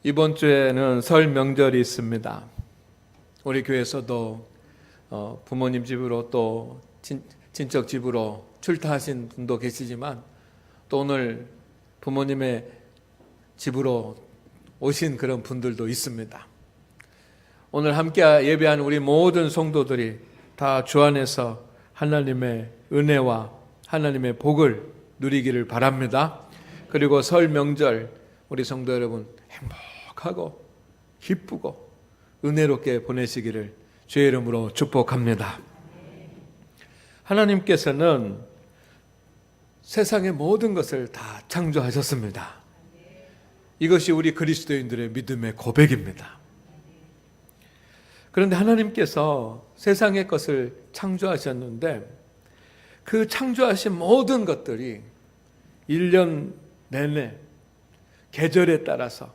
이번 주에는 설 명절이 있습니다. 우리 교회에서도 부모님 집으로 또 친척 집으로 출타하신 분도 계시지만 또 오늘 부모님의 집으로 오신 그런 분들도 있습니다. 오늘 함께 예배하는 우리 모든 성도들이 다 주 안에서 하나님의 은혜와 하나님의 복을 누리기를 바랍니다. 그리고 설 명절 우리 성도 여러분 행복하고 기쁘고 은혜롭게 보내시기를 주의 이름으로 축복합니다. 하나님께서는 세상의 모든 것을 다 창조하셨습니다. 이것이 우리 그리스도인들의 믿음의 고백입니다. 그런데 하나님께서 세상의 것을 창조하셨는데 그 창조하신 모든 것들이 1년 내내 계절에 따라서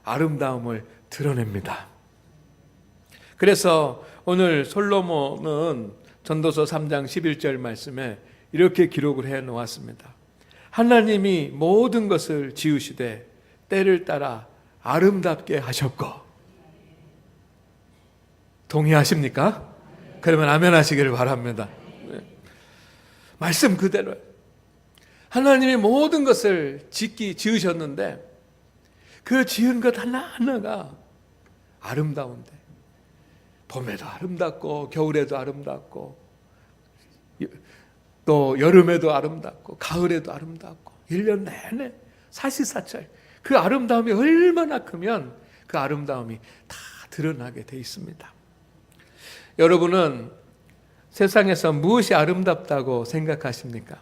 아름다움을 드러냅니다. 그래서 오늘 솔로몬은 전도서 3장 11절 말씀에 이렇게 기록을 해 놓았습니다. 하나님이 모든 것을 지으시되 때를 따라 아름답게 하셨고. 동의하십니까? 그러면 아멘 하시기를 바랍니다. 말씀 그대로 하나님이 모든 것을 지으셨는데 그 지은 것 하나하나가 아름다운데 봄에도 아름답고 겨울에도 아름답고 또 여름에도 아름답고 가을에도 아름답고 1년 내내 사시사철 그 아름다움이 얼마나 크면 그 아름다움이 다 드러나게 돼 있습니다. 여러분은 세상에서 무엇이 아름답다고 생각하십니까?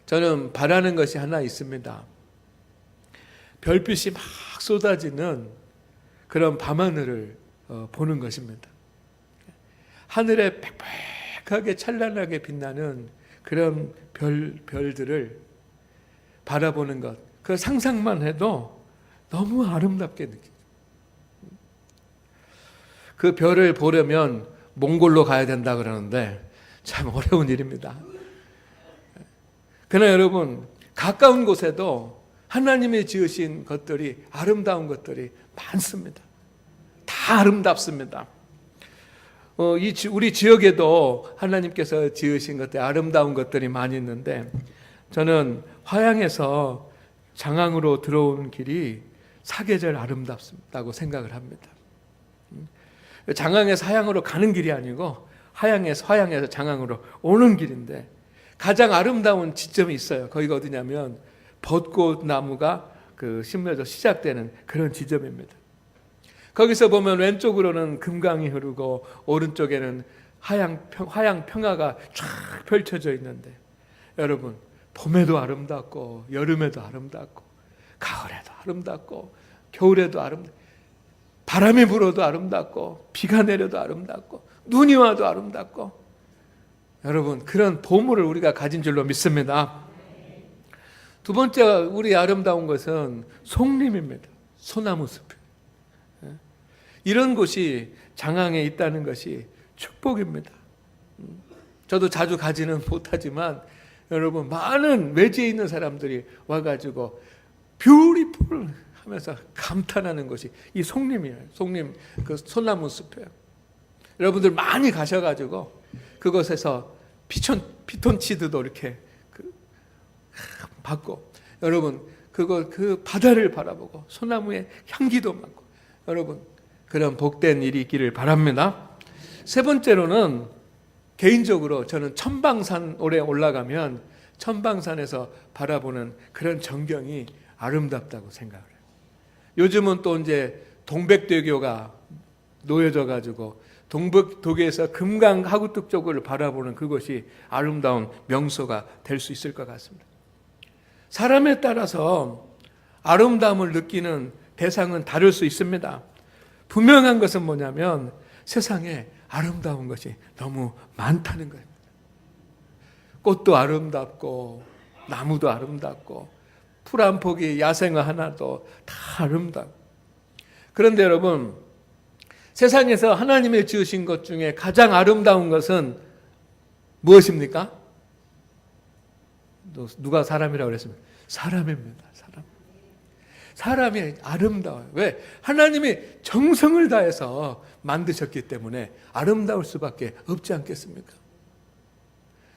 저는 바라는 것이 하나 있습니다. 별빛이 막 쏟아지는 그런 밤하늘을 보는 것입니다. 하늘에 빽빽하게 찬란하게 빛나는 그런 별들을 바라보는 것, 그 상상만 해도 너무 아름답게 느껴져요. 그 별을 보려면 몽골로 가야 된다 그러는데 참 어려운 일입니다. 그러나 여러분, 가까운 곳에도 하나님이 지으신 것들이 아름다운 것들이 많습니다. 다 아름답습니다. 우리 지역에도 하나님께서 지으신 것들 아름다운 것들이 많이 있는데 저는 화양에서 장항으로 들어오는 길이 사계절 아름답다고 생각을 합니다. 장항에서 하양으로 가는 길이 아니고 화양에서 장항으로 오는 길인데 가장 아름다운 지점이 있어요. 거기가 어디냐면 벚꽃 나무가 심어져 시작되는 그런 지점입니다. 거기서 보면 왼쪽으로는 금강이 흐르고 오른쪽에는 화양 평화가 쫙 펼쳐져 있는데 여러분 봄에도 아름답고 여름에도 아름답고 가을에도 아름답고 겨울에도 아름답고 바람이 불어도 아름답고 비가 내려도 아름답고 눈이 와도 아름답고 여러분 그런 보물을 우리가 가진 줄로 믿습니다. 두 번째 우리 아름다운 것은 송림입니다. 소나무 숲. 이런 곳이 장항에 있다는 것이 축복입니다. 저도 자주 가지는 못하지만 여러분 많은 외지에 있는 사람들이 와가지고 뷰티풀 하면서 감탄하는 것이 이 송림이에요. 송림 그 소나무 숲이에요. 여러분들 많이 가셔가지고 그곳에서 피톤치드도 이렇게 받고 여러분 그 바다를 바라보고 소나무의 향기도 맡고 여러분 그런 복된 일이 있기를 바랍니다. 세 번째로는 개인적으로 저는 천방산 올해 올라가면 천방산에서 바라보는 그런 전경이 아름답다고 생각을 해요. 요즘은 또 이제 동백대교가 놓여져 가지고 동백도교에서 금강 하구뚝 쪽을 바라보는 그것이 아름다운 명소가 될 수 있을 것 같습니다. 사람에 따라서 아름다움을 느끼는 대상은 다를 수 있습니다. 분명한 것은 뭐냐면 세상에 아름다운 것이 너무 많다는 거예요. 꽃도 아름답고 나무도 아름답고 풀 한 폭이 야생화 하나도 다 아름답고 그런데 여러분 세상에서 하나님이 지으신 것 중에 가장 아름다운 것은 무엇입니까? 누가 사람이라고 그랬습니까? 사람입니다. 사람. 사람이 아름다워요. 왜? 하나님이 정성을 다해서 만드셨기 때문에 아름다울 수밖에 없지 않겠습니까?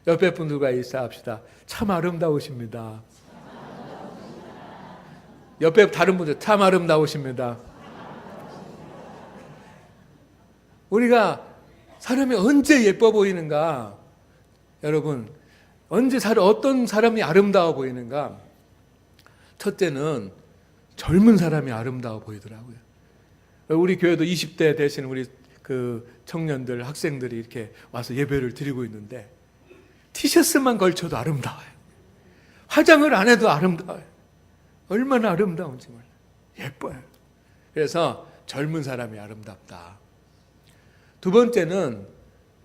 옆에 분들과 인사합시다. 참 아름다우십니다. 옆에 다른 분들 참 아름다우십니다. 우리가 사람이 언제 예뻐 보이는가? 여러분, 언제 어떤 사람이 아름다워 보이는가? 첫째는 젊은 사람이 아름다워 보이더라고요. 우리 교회도 20대 되신 우리 그 청년들, 학생들이 이렇게 와서 예배를 드리고 있는데 티셔츠만 걸쳐도 아름다워요. 화장을 안 해도 아름다워요. 얼마나 아름다운지 몰라요. 예뻐요. 그래서 젊은 사람이 아름답다. 두 번째는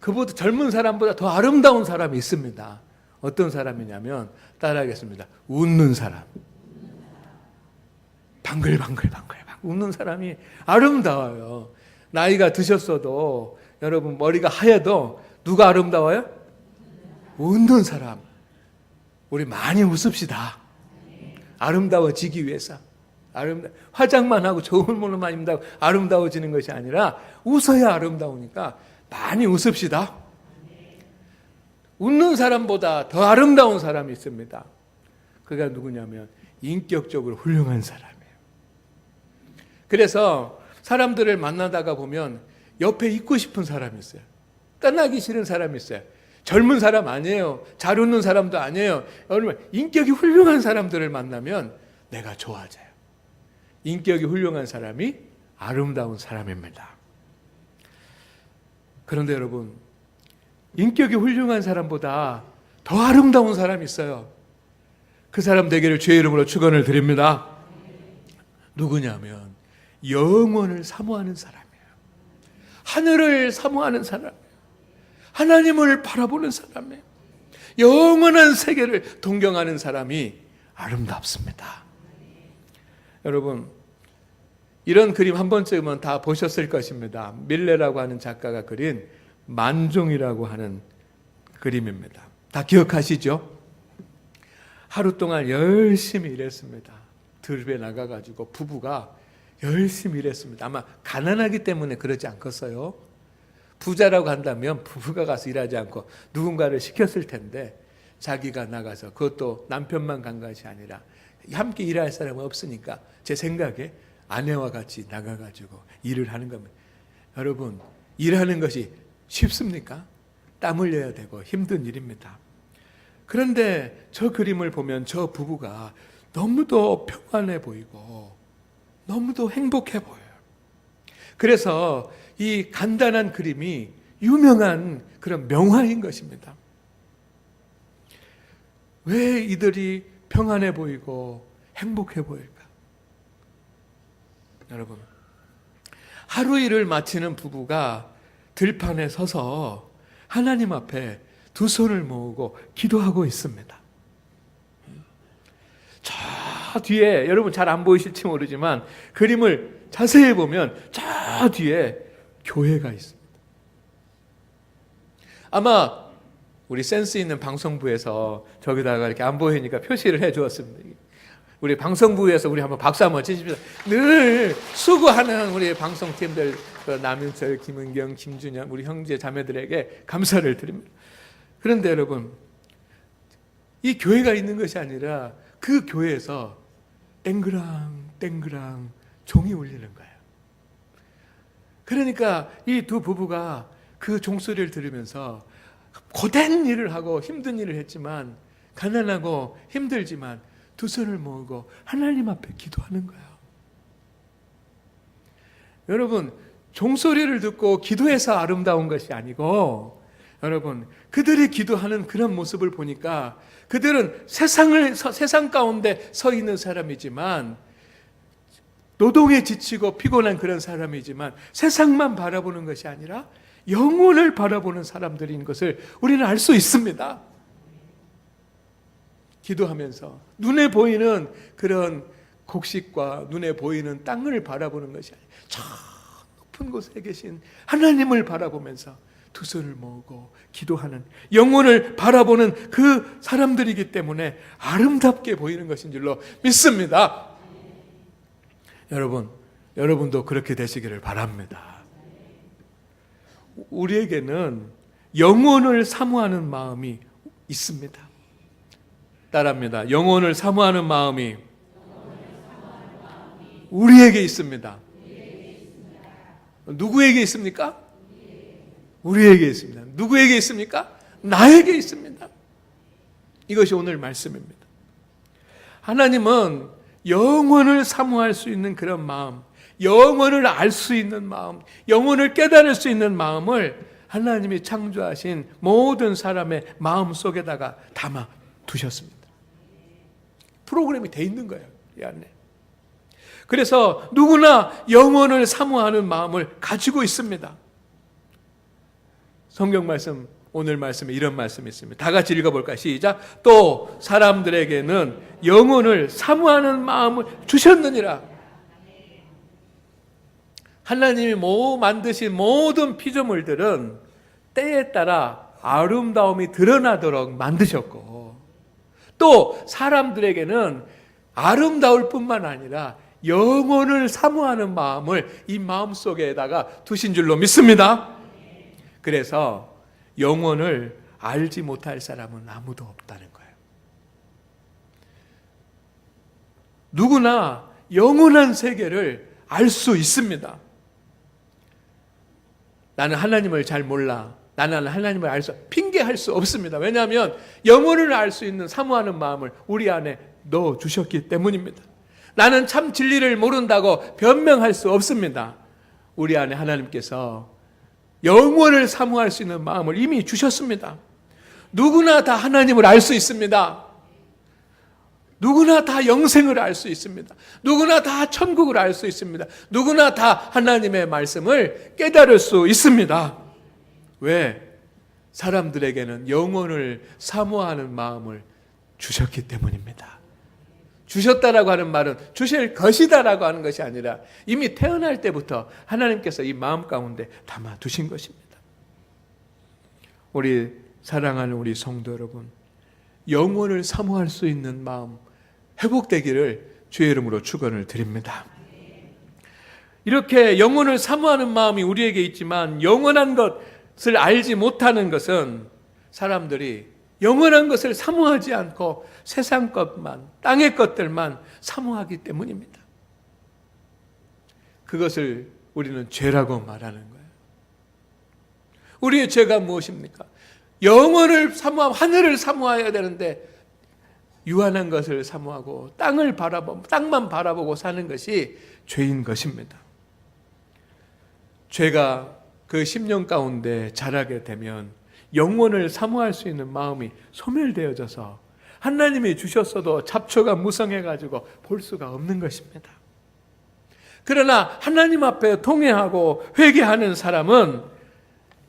그보다 젊은 사람보다 더 아름다운 사람이 있습니다. 어떤 사람이냐면 따라하겠습니다. 웃는 사람. 방글방글방글 웃는 사람이 아름다워요. 나이가 드셨어도 여러분 머리가 하얘도 누가 아름다워요? 웃는 사람. 우리 많이 웃읍시다. 아름다워지기 위해서. 화장만 하고 좋은 모습만 입는다고 아름다워지는 것이 아니라 웃어야 아름다우니까 많이 웃읍시다. 웃는 사람보다 더 아름다운 사람이 있습니다. 그가 누구냐면 인격적으로 훌륭한 사람이에요. 그래서 사람들을 만나다가 보면 옆에 있고 싶은 사람이 있어요. 떠나기 싫은 사람이 있어요. 젊은 사람 아니에요. 잘 웃는 사람도 아니에요. 여러분, 인격이 훌륭한 사람들을 만나면 내가 좋아져요. 인격이 훌륭한 사람이 아름다운 사람입니다. 그런데 여러분, 인격이 훌륭한 사람보다 더 아름다운 사람이 있어요. 그 사람 되기를 주의 이름으로 축원을 드립니다. 누구냐면 영원을 사모하는 사람이에요. 하늘을 사모하는 사람이에요. 하나님을 바라보는 사람이에요. 영원한 세계를 동경하는 사람이 아름답습니다. 여러분, 이런 그림 한 번쯤은 다 보셨을 것입니다. 밀레라고 하는 작가가 그린 만종이라고 하는 그림입니다. 다 기억하시죠? 하루 동안 열심히 일했습니다. 들배 나가가지고 부부가 열심히 일했습니다. 아마 가난하기 때문에 그러지 않겠어요? 부자라고 한다면 부부가 가서 일하지 않고 누군가를 시켰을 텐데 자기가 나가서, 그것도 남편만 간 것이 아니라 함께 일할 사람은 없으니까 제 생각에 아내와 같이 나가가지고 일을 하는 겁니다. 여러분, 일하는 것이 쉽습니까? 땀 흘려야 되고 힘든 일입니다. 그런데 저 그림을 보면 저 부부가 너무도 평안해 보이고 너무도 행복해 보여요. 그래서 이 간단한 그림이 유명한 그런 명화인 것입니다. 왜 이들이 평안해 보이고 행복해 보일까? 여러분, 하루 일을 마치는 부부가 들판에 서서 하나님 앞에 두 손을 모으고 기도하고 있습니다. 저 뒤에, 여러분 잘 안 보이실지 모르지만 그림을 자세히 보면 저 뒤에 교회가 있습니다. 아마 우리 센스 있는 방송부에서 저기다가 이렇게 안 보이니까 표시를 해 주었습니다. 우리 방송부에서 우리 한번 박수 한번 치십시오. 늘 수고하는 우리 방송팀들, 남윤철, 김은경, 김준현, 우리 형제 자매들에게 감사를 드립니다. 그런데 여러분, 이 교회가 있는 것이 아니라 그 교회에서 땡그랑 땡그랑 종이 울리는 거예요. 그러니까 이 두 부부가 그 종소리를 들으면서 고된 일을 하고 힘든 일을 했지만, 가난하고 힘들지만 두 손을 모으고 하나님 앞에 기도하는 거예요. 여러분, 종소리를 듣고 기도해서 아름다운 것이 아니고, 여러분, 그들이 기도하는 그런 모습을 보니까 그들은 세상 가운데 서 있는 사람이지만, 노동에 지치고 피곤한 그런 사람이지만 세상만 바라보는 것이 아니라 영혼을 바라보는 사람들인 것을 우리는 알 수 있습니다. 기도하면서 눈에 보이는 그런 곡식과 눈에 보이는 땅을 바라보는 것이 아니라 저 높은 곳에 계신 하나님을 바라보면서 두 손을 모으고 기도하는, 영혼을 바라보는 그 사람들이기 때문에 아름답게 보이는 것인 줄로 믿습니다. 여러분도 그렇게 되시기를 바랍니다. 우리에게는 영혼을 사모하는 마음이 있습니다. 따라합니다. 영혼을 사모하는 마음이 우리에게 있습니다. 누구에게 있습니까? 우리에게 있습니다. 누구에게 있습니까? 나에게 있습니다. 이것이 오늘 말씀입니다. 하나님은 영혼을 사모할 수 있는 그런 마음, 영혼을 알 수 있는 마음, 영혼을 깨달을 수 있는 마음을 하나님이 창조하신 모든 사람의 마음 속에다가 담아 두셨습니다. 프로그램이 돼 있는 거예요, 이 안에. 그래서 누구나 영혼을 사모하는 마음을 가지고 있습니다. 성경 말씀, 오늘 말씀에 이런 말씀이 있습니다. 다 같이 읽어볼까요? 시작. 또 사람들에게는 영혼을 사모하는 마음을 주셨느니라. 하나님이 만드신 모든 피조물들은 때에 따라 아름다움이 드러나도록 만드셨고, 또 사람들에게는 아름다울 뿐만 아니라 영혼을 사모하는 마음을 이 마음속에다가 두신 줄로 믿습니다. 그래서 영혼을 알지 못할 사람은 아무도 없다는 거예요. 누구나 영원한 세계를 알 수 있습니다. 나는 하나님을 잘 몰라. 나는 하나님을 핑계할 수 없습니다. 왜냐하면 영혼을 알 수 있는 사모하는 마음을 우리 안에 넣어주셨기 때문입니다. 나는 참 진리를 모른다고 변명할 수 없습니다. 우리 안에 하나님께서 영혼을 사모할 수 있는 마음을 이미 주셨습니다. 누구나 다 하나님을 알 수 있습니다. 누구나 다 영생을 알 수 있습니다. 누구나 다 천국을 알 수 있습니다. 누구나 다 하나님의 말씀을 깨달을 수 있습니다. 왜? 사람들에게는 영혼을 사모하는 마음을 주셨기 때문입니다. 주셨다라고 하는 말은 주실 것이다라고 하는 것이 아니라 이미 태어날 때부터 하나님께서 이 마음 가운데 담아 두신 것입니다. 우리 사랑하는 우리 성도 여러분, 영혼을 사모할 수 있는 마음 회복되기를 주의 이름으로 축원을 드립니다. 이렇게 영혼을 사모하는 마음이 우리에게 있지만 영원한 것을 알지 못하는 것은 사람들이 영원한 것을 사모하지 않고 세상 것만, 땅의 것들만 사모하기 때문입니다. 그것을 우리는 죄라고 말하는 거예요. 우리의 죄가 무엇입니까? 영혼을 사모하고 하늘을 사모해야 되는데 유한한 것을 사모하고 땅만 바라보고 사는 것이 죄인 것입니다. 죄가 그 10년 가운데 자라게 되면 영혼을 사모할 수 있는 마음이 소멸되어져서 하나님이 주셨어도 잡초가 무성해가지고 볼 수가 없는 것입니다. 그러나 하나님 앞에 통회하고 회개하는 사람은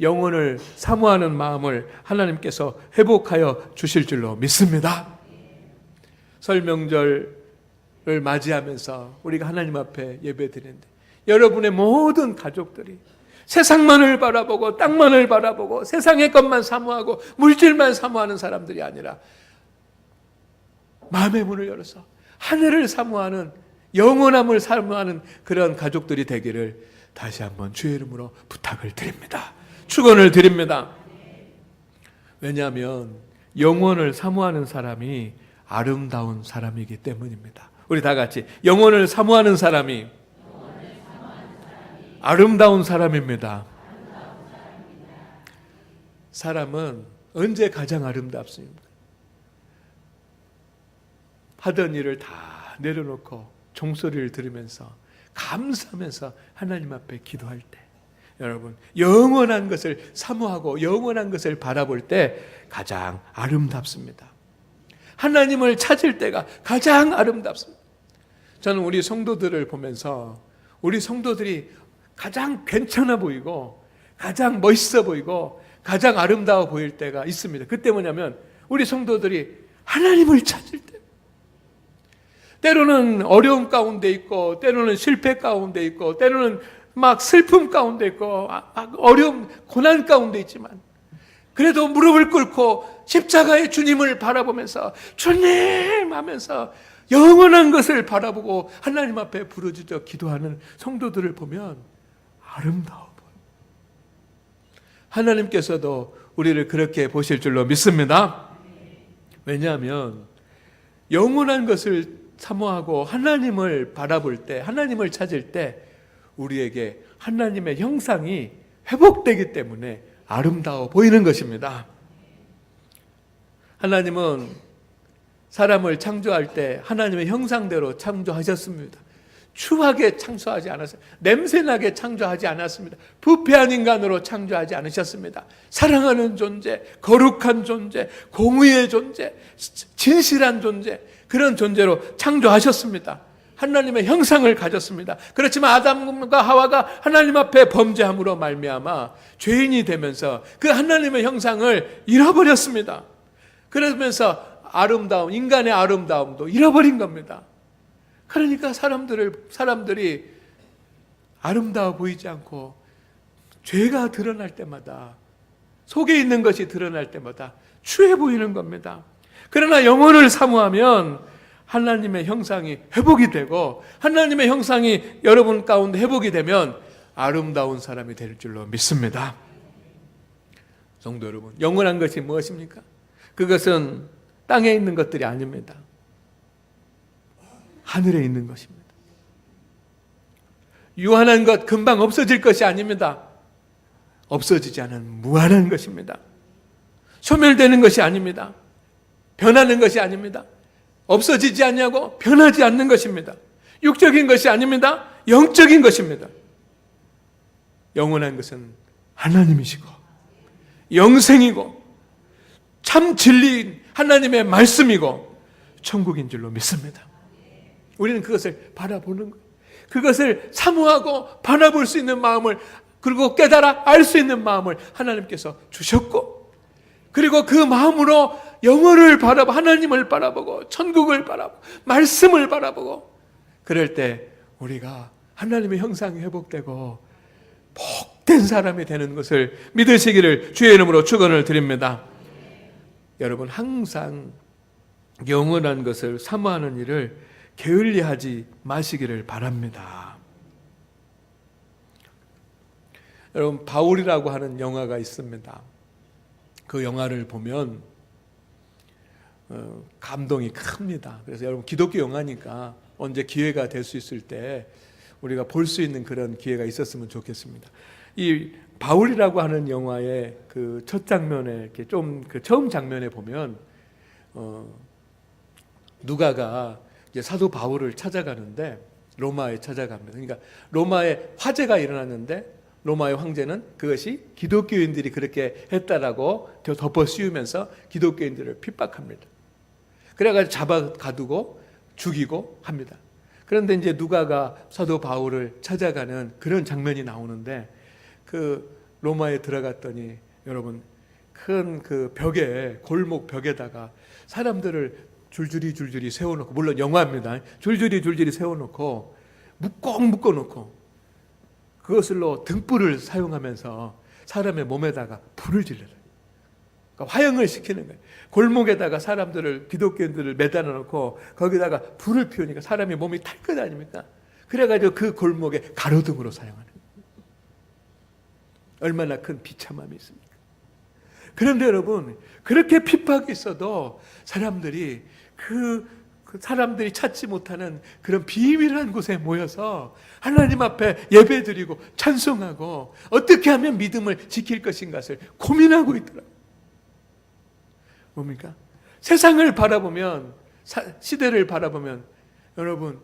영혼을 사모하는 마음을 하나님께서 회복하여 주실 줄로 믿습니다. 설 명절을 맞이하면서 우리가 하나님 앞에 예배드리는데 여러분의 모든 가족들이 세상만을 바라보고 땅만을 바라보고 세상의 것만 사모하고 물질만 사모하는 사람들이 아니라 마음의 문을 열어서 하늘을 사모하는 영원함을 사모하는 그런 가족들이 되기를 다시 한번 주의 이름으로 부탁을 드립니다. 축원을 드립니다. 왜냐하면 영혼을 사모하는 사람이 아름다운 사람이기 때문입니다. 우리 다 같이 영혼을 사모하는 사람이 아름다운 사람입니다. 사람은 언제 가장 아름답습니까? 하던 일을 다 내려놓고 종소리를 들으면서 감사하면서 하나님 앞에 기도할 때, 여러분 영원한 것을 사모하고 영원한 것을 바라볼 때 가장 아름답습니다. 하나님을 찾을 때가 가장 아름답습니다. 저는 우리 성도들을 보면서 우리 성도들이 가장 괜찮아 보이고 가장 멋있어 보이고 가장 아름다워 보일 때가 있습니다. 그때 뭐냐면 우리 성도들이 하나님을 찾을 때, 때로는 어려움 가운데 있고 때로는 실패 가운데 있고 때로는 막 슬픔 가운데 있고 막 어려움 고난 가운데 있지만 그래도 무릎을 꿇고 십자가의 주님을 바라보면서 주님 하면서 영원한 것을 바라보고 하나님 앞에 부르짖어 기도하는 성도들을 보면 아름다워 보여요. 하나님께서도 우리를 그렇게 보실 줄로 믿습니다. 왜냐하면 영원한 것을 사모하고 하나님을 바라볼 때, 하나님을 찾을 때 우리에게 하나님의 형상이 회복되기 때문에 아름다워 보이는 것입니다. 하나님은 사람을 창조할 때 하나님의 형상대로 창조하셨습니다. 추하게 창조하지 않았어요. 냄새나게 창조하지 않았습니다. 부패한 인간으로 창조하지 않으셨습니다. 사랑하는 존재, 거룩한 존재, 공의의 존재, 진실한 존재, 그런 존재로 창조하셨습니다. 하나님의 형상을 가졌습니다. 그렇지만 아담과 하와가 하나님 앞에 범죄함으로 말미암아 죄인이 되면서 그 하나님의 형상을 잃어버렸습니다. 그러면서 인간의 아름다움도 잃어버린 겁니다. 그러니까 사람들이 아름다워 보이지 않고 죄가 드러날 때마다, 속에 있는 것이 드러날 때마다 추해 보이는 겁니다. 그러나 영혼을 사모하면 하나님의 형상이 회복이 되고, 하나님의 형상이 여러분 가운데 회복이 되면 아름다운 사람이 될 줄로 믿습니다. 성도 여러분, 영원한 것이 무엇입니까? 그것은 땅에 있는 것들이 아닙니다. 하늘에 있는 것입니다. 유한한 것, 금방 없어질 것이 아닙니다. 없어지지 않은 무한한 것입니다. 소멸되는 것이 아닙니다. 변하는 것이 아닙니다. 없어지지 않냐고 변하지 않는 것입니다. 육적인 것이 아닙니다. 영적인 것입니다. 영원한 것은 하나님이시고 영생이고 참 진리인 하나님의 말씀이고 천국인 줄로 믿습니다. 우리는 그것을 바라보는 거예요. 그것을 사모하고 바라볼 수 있는 마음을, 그리고 깨달아 알 수 있는 마음을 하나님께서 주셨고, 그리고 그 마음으로 영혼을 바라보고 하나님을 바라보고 천국을 바라보고 말씀을 바라보고, 그럴 때 우리가 하나님의 형상이 회복되고 복된 사람이 되는 것을 믿으시기를 주의 이름으로 축원을 드립니다. 여러분, 항상 영원한 것을 사모하는 일을 게을리하지 마시기를 바랍니다. 여러분, 바울이라고 하는 영화가 있습니다. 그 영화를 보면 감동이 큽니다. 그래서 여러분, 기독교 영화니까 언제 기회가 될 수 있을 때 우리가 볼 수 있는 그런 기회가 있었으면 좋겠습니다. 이 바울이라고 하는 영화의 그 첫 장면에, 이렇게 좀 그 처음 장면에 보면 누가가 이제 사도 바울을 찾아가는데, 로마에 찾아갑니다. 그러니까 로마에 화재가 일어났는데, 로마의 황제는 그것이 기독교인들이 그렇게 했다라고 덮어 씌우면서 기독교인들을 핍박합니다. 그래가지고 잡아 가두고 죽이고 합니다. 그런데 이제 누가가 사도 바울을 찾아가는 그런 장면이 나오는데, 그 로마에 들어갔더니 여러분, 큰 그 벽에, 골목 벽에다가 사람들을 줄줄이 세워놓고, 물론 영화입니다. 줄줄이 세워놓고 꼭 묶어놓고 그것으로 등불을 사용하면서 사람의 몸에다가 불을 질러요. 그러니까 화형을 시키는 거예요. 골목에다가 사람들을, 기독교인들을 매달아 놓고 거기다가 불을 피우니까 사람의 몸이 탈 것 아닙니까? 그래가지고 그 골목에 가로등으로 사용하는 거예요. 얼마나 큰 비참함이 있습니까? 그런데 여러분, 그렇게 핍박이 있어도 사람들이 사람들이 찾지 못하는 그런 비밀한 곳에 모여서 하나님 앞에 예배드리고 찬송하고 어떻게 하면 믿음을 지킬 것인가를 고민하고 있더라고요. 뭡니까? 세상을 바라보면, 시대를 바라보면 여러분,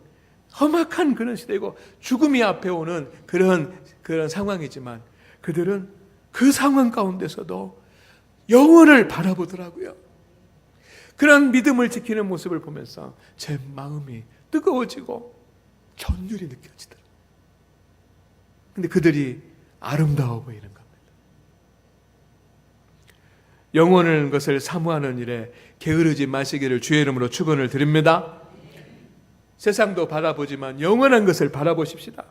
험악한 그런 시대고 죽음이 앞에 오는 그런 상황이지만, 그들은 그 상황 가운데서도 영혼을 바라보더라고요. 그런 믿음을 지키는 모습을 보면서 제 마음이 뜨거워지고 전율이 느껴지더라고요. 근데 그들이 아름다워 보이는 겁니다. 영원한 것을 사모하는 일에 게으르지 마시기를 주의 이름으로 축원을 드립니다. 세상도 바라보지만 영원한 것을 바라보십시다.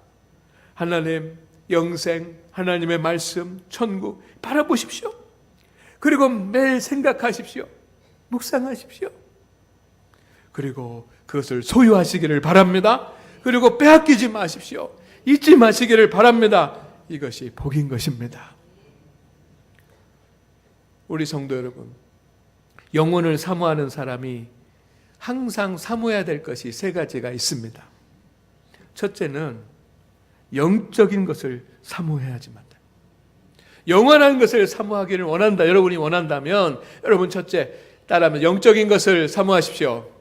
하나님, 영생, 하나님의 말씀, 천국 바라보십시오. 그리고 매일 생각하십시오. 묵상하십시오. 그리고 그것을 소유하시기를 바랍니다. 그리고 빼앗기지 마십시오. 잊지 마시기를 바랍니다. 이것이 복인 것입니다. 우리 성도 여러분, 영혼을 사모하는 사람이 항상 사모해야 될 것이 세 가지가 있습니다. 첫째는 영적인 것을 사모해야지만 돼. 영원한 것을 사모하기를 원한다. 여러분이 원한다면 여러분 첫째 따라하면 영적인 것을 사모하십시오.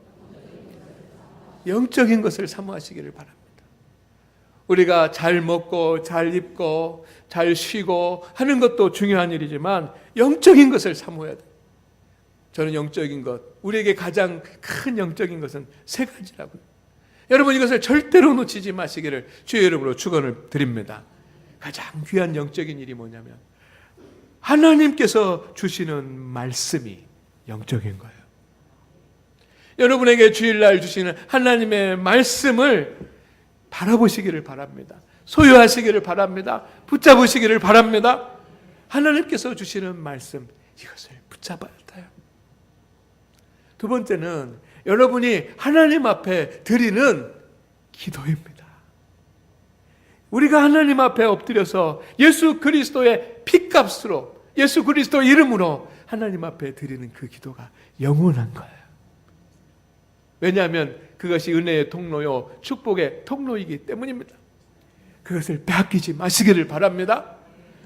영적인 것을 사모하시기를 바랍니다. 우리가 잘 먹고 잘 입고 잘 쉬고 하는 것도 중요한 일이지만 영적인 것을 사모해야 돼요. 저는 영적인 것, 우리에게 가장 큰 영적인 것은 세 가지라고요. 여러분 이것을 절대로 놓치지 마시기를 주의 이름으로 축원을 드립니다. 가장 귀한 영적인 일이 뭐냐면 하나님께서 주시는 말씀이 영적인 거예요. 여러분에게 주일날 주시는 하나님의 말씀을 바라보시기를 바랍니다. 소유하시기를 바랍니다. 붙잡으시기를 바랍니다. 하나님께서 주시는 말씀, 이것을 붙잡아야 돼요. 두 번째는 여러분이 하나님 앞에 드리는 기도입니다. 우리가 하나님 앞에 엎드려서 예수 그리스도의 피값으로, 예수 그리스도 이름으로 하나님 앞에 드리는 그 기도가 영원한 거예요. 왜냐하면 그것이 은혜의 통로요, 축복의 통로이기 때문입니다. 그것을 빼앗기지 마시기를 바랍니다.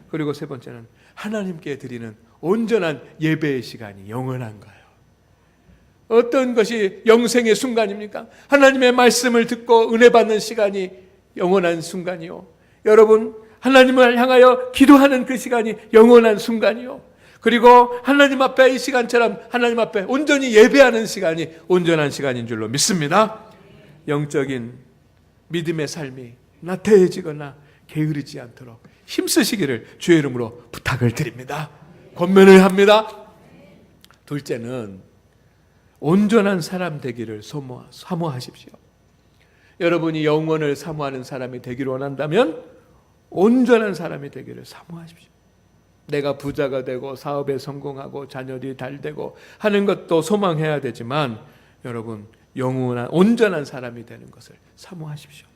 그리고 세 번째는 하나님께 드리는 온전한 예배의 시간이 영원한 거예요. 어떤 것이 영생의 순간입니까? 하나님의 말씀을 듣고 은혜 받는 시간이 영원한 순간이요. 여러분, 하나님을 향하여 기도하는 그 시간이 영원한 순간이요. 그리고 하나님 앞에 이 시간처럼 하나님 앞에 온전히 예배하는 시간이 온전한 시간인 줄로 믿습니다. 영적인 믿음의 삶이 나태해지거나 게으르지 않도록 힘쓰시기를 주의 이름으로 부탁을 드립니다. 권면을 합니다. 둘째는 온전한 사람 되기를 사모하십시오. 여러분이 영원을 사모하는 사람이 되기를 원한다면 온전한 사람이 되기를 사모하십시오. 내가 부자가 되고 사업에 성공하고 자녀들이 잘 되고 하는 것도 소망해야 되지만 여러분 영원한 온전한 사람이 되는 것을 사모하십시오.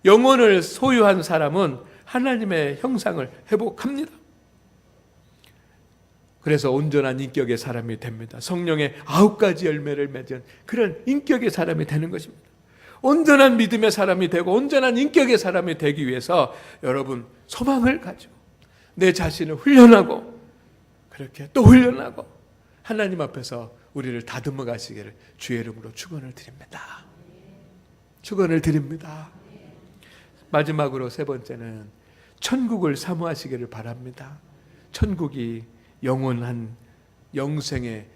영혼을 소유한 사람은 하나님의 형상을 회복합니다. 그래서 온전한 인격의 사람이 됩니다. 성령의 9가지 열매를 맺은 그런 인격의 사람이 되는 것입니다. 온전한 믿음의 사람이 되고 온전한 인격의 사람이 되기 위해서 여러분 소망을 가지고 내 자신을 훈련하고 그렇게 또 훈련하고 하나님 앞에서 우리를 다듬어 가시기를 주의 이름으로 축원을 드립니다. 축원을 드립니다. 마지막으로 세 번째는 천국을 사모하시기를 바랍니다. 천국이 영원한 영생의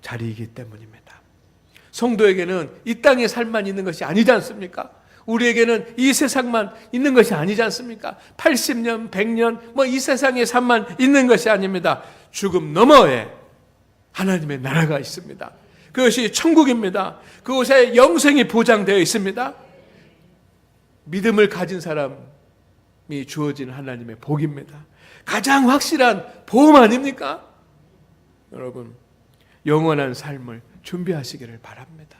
자리이기 때문입니다. 성도에게는 이 땅의 삶만 있는 것이 아니지 않습니까? 우리에게는 이 세상만 있는 것이 아니지 않습니까? 80년, 100년 이 세상의 삶만 있는 것이 아닙니다. 죽음 너머에 하나님의 나라가 있습니다. 그것이 천국입니다. 그곳에 영생이 보장되어 있습니다. 믿음을 가진 사람이 주어진 하나님의 복입니다. 가장 확실한 보험 아닙니까? 여러분, 영원한 삶을 준비하시기를 바랍니다.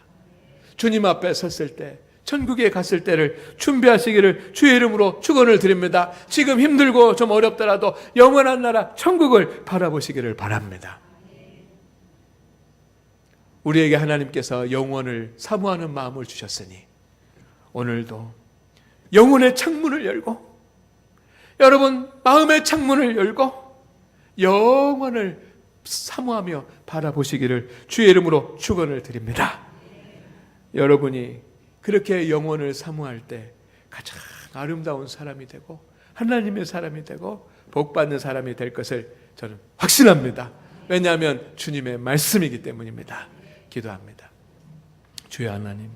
주님 앞에 섰을 때, 천국에 갔을 때를 준비하시기를 주의 이름으로 축원을 드립니다. 지금 힘들고 좀 어렵더라도 영원한 나라 천국을 바라보시기를 바랍니다. 우리에게 하나님께서 영원을 사모하는 마음을 주셨으니 오늘도 영혼의 창문을 열고 여러분 마음의 창문을 열고 영원을 사모하며 바라보시기를 주의 이름으로 축원을 드립니다. 여러분이 그렇게 영혼을 사모할 때 가장 아름다운 사람이 되고 하나님의 사람이 되고 복받는 사람이 될 것을 저는 확신합니다. 왜냐하면 주님의 말씀이기 때문입니다. 기도합니다. 주여 하나님,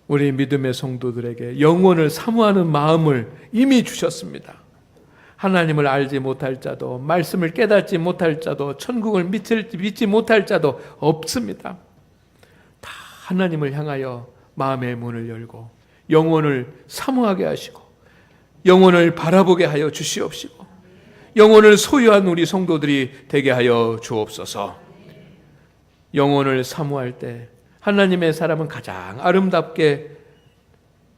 우리 믿음의 성도들에게 영혼을 사모하는 마음을 이미 주셨습니다. 하나님을 알지 못할 자도 말씀을 깨닫지 못할 자도 천국을 믿지 못할 자도 없습니다. 다 하나님을 향하여 마음의 문을 열고 영혼을 사모하게 하시고 영혼을 바라보게 하여 주시옵시고 영혼을 소유한 우리 성도들이 되게 하여 주옵소서. 영혼을 사모할 때 하나님의 사람은 가장 아름답게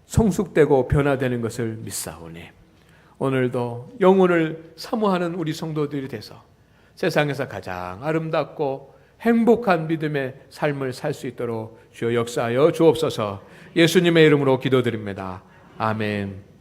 성숙되고 변화되는 것을 믿사오니 오늘도 영혼을 사모하는 우리 성도들이 돼서 세상에서 가장 아름답고 행복한 믿음의 삶을 살 수 있도록 주여 역사하여 주옵소서. 예수님의 이름으로 기도드립니다. 아멘.